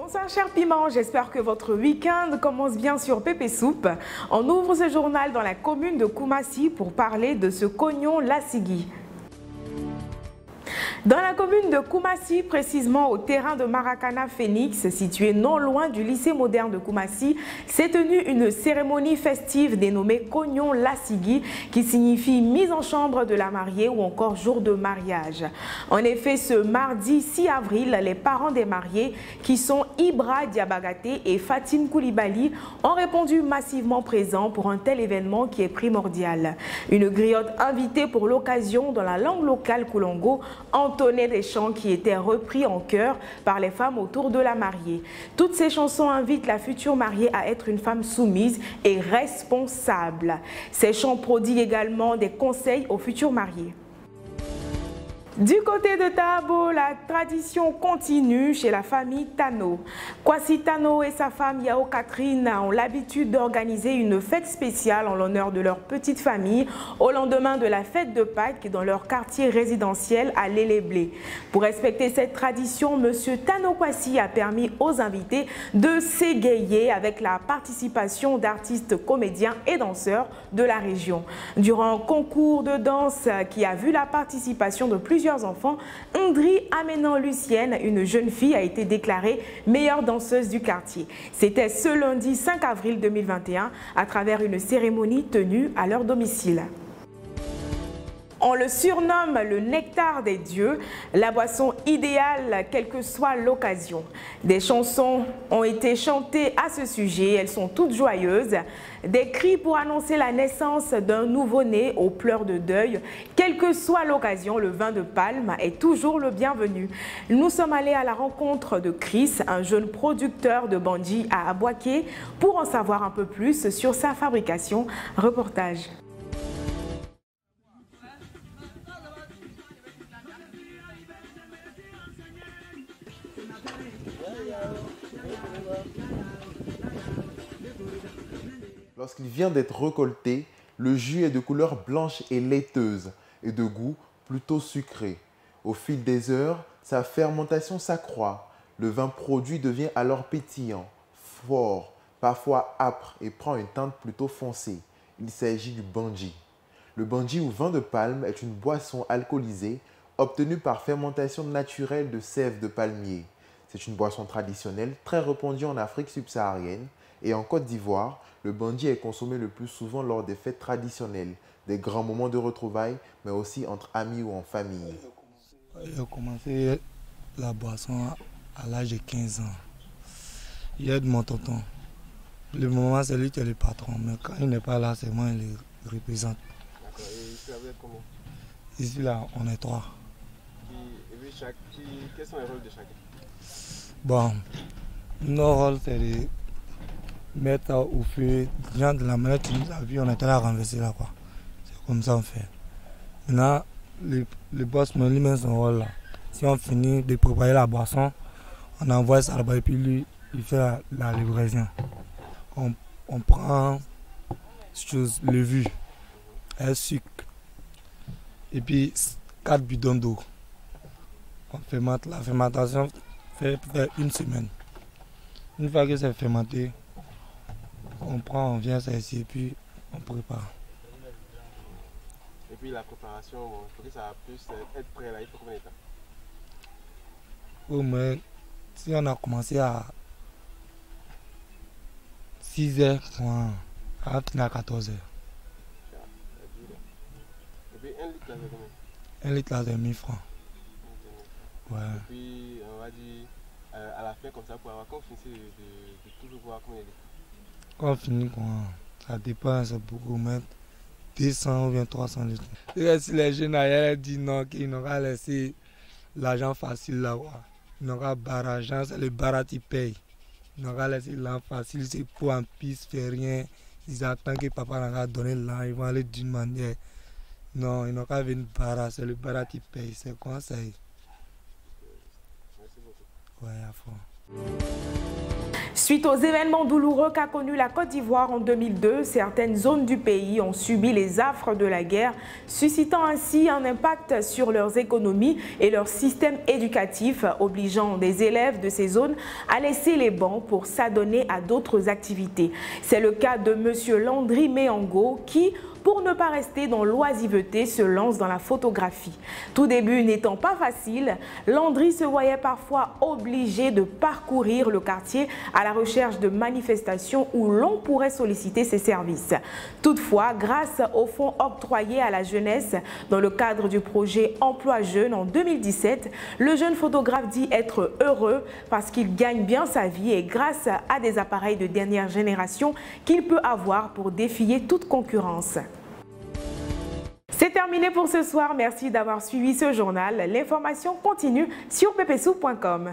Bonsoir chers piments, j'espère que votre week-end commence bien sur Pépé Soupe. On ouvre ce journal dans la commune de Koumassi pour parler de ce cognon Lassigui. Dans la commune de Koumassi, précisément au terrain de Maracana Phoenix, situé non loin du lycée moderne de Koumassi, s'est tenue une cérémonie festive dénommée Cognon Lassigui, qui signifie mise en chambre de la mariée ou encore jour de mariage. En effet, ce mardi 6 avril, les parents des mariés, qui sont Ibra Diabagaté et Fatime Koulibaly, ont répondu massivement présents pour un tel événement qui est primordial. Une griotte invitée pour l'occasion dans la langue locale Koulongo, entonnait des chants qui étaient repris en chœur par les femmes autour de la mariée. Toutes ces chansons invitent la future mariée à être une femme soumise et responsable. Ces chants prodiguent également des conseils aux futurs mariés. Du côté de Tabo, la tradition continue chez la famille Tano. Kwasi Tano et sa femme Yao Catherine ont l'habitude d'organiser une fête spéciale en l'honneur de leur petite famille au lendemain de la fête de Pâques dans leur quartier résidentiel à Lélé-Blé. Pour respecter cette tradition, M. Tano Kwasi a permis aux invités de s'égayer avec la participation d'artistes comédiens et danseurs de la région. Durant un concours de danse qui a vu la participation de plusieurs enfants, Ndri Amenan Lucienne, une jeune fille, a été déclarée meilleure danseuse du quartier. C'était ce lundi 5 avril 2021 à travers une cérémonie tenue à leur domicile. On le surnomme le nectar des dieux, la boisson idéale quelle que soit l'occasion. Des chansons ont été chantées à ce sujet, elles sont toutes joyeuses. Des cris pour annoncer la naissance d'un nouveau-né aux pleurs de deuil. Quelle que soit l'occasion, le vin de palme est toujours le bienvenu. Nous sommes allés à la rencontre de Chris, un jeune producteur de Bandji à Abouaké, pour en savoir un peu plus sur sa fabrication. Reportage. Lorsqu'il vient d'être récolté, le jus est de couleur blanche et laiteuse et de goût plutôt sucré. Au fil des heures, sa fermentation s'accroît. Le vin produit devient alors pétillant, fort, parfois âpre et prend une teinte plutôt foncée. Il s'agit du Bandji. Le Bandji ou vin de palme est une boisson alcoolisée obtenue par fermentation naturelle de sève de palmier. C'est une boisson traditionnelle très répandue en Afrique subsaharienne et en Côte d'Ivoire. Le Bandji est consommé le plus souvent lors des fêtes traditionnelles, des grands moments de retrouvailles, mais aussi entre amis ou en famille. J'ai commencé la boisson à l'âge de 15 ans. Il aide mon tonton. Le moment, c'est lui qui est le patron, mais quand il n'est pas là, c'est moi qui le représente. D'accord. Et ici, vous êtes comment? Ici, là, on est 3. Quels sont les rôles de chacun? Bon, nos rôles, c'est de mettre au feu, de la manière que tu nous as vu, on était là à renverser là, quoi. C'est comme ça on fait. Maintenant, le boss lui met son rôle là. Si on finit de préparer la boisson, on envoie ça là-bas et puis lui, il fait la livraison. On prend levure, un sucre et puis 4 bidons d'eau. On fermente, la fermentation fait une semaine. Une fois que c'est fermenté, on vient ça ici et puis on prépare. Et puis la préparation, pour que ça puisse être prêt là, il faut combien de temps? Oh, mais si on a commencé à 6 h, on va finir à 14 h. Et puis 1 litre là, c'est combien? 1 litre là, c'est 1000 francs. Ouais. Et puis on va dire à la fin comme ça, pour avoir quand on finit de toujours voir combien de litres? Quand on finit, ça dépend, c'est beaucoup, mais 200 ou bien 300 litres. Et si les jeunes ailleurs disent non, qu'ils n'ont qu'à laisser l'argent facile là, ils n'ont qu'à barrage, c'est le barat qui paye. Ils n'ont qu'à laisser l'argent facile, c'est pour en piste, fait rien. Ils attendent que papa n'a qu'à donner l'argent, ils vont aller d'une manière. Non, ils n'ont qu'à venir barat, c'est le barat qui paye, c'est conseil. Merci beaucoup. Ouais, à fond. Suite aux événements douloureux qu'a connu la Côte d'Ivoire en 2002, certaines zones du pays ont subi les affres de la guerre, suscitant ainsi un impact sur leurs économies et leur système éducatif, obligeant des élèves de ces zones à laisser les bancs pour s'adonner à d'autres activités. C'est le cas de M. Landry Meango qui, pour ne pas rester dans l'oisiveté, se lance dans la photographie. Tout début n'étant pas facile, Landry se voyait parfois obligé de parcourir le quartier à la recherche de manifestations où l'on pourrait solliciter ses services. Toutefois, grâce aux fonds octroyés à la jeunesse dans le cadre du projet Emploi Jeune en 2017, le jeune photographe dit être heureux parce qu'il gagne bien sa vie et grâce à des appareils de dernière génération qu'il peut avoir pour défier toute concurrence. C'est terminé pour ce soir. Merci d'avoir suivi ce journal. L'information continue sur ppsou.com.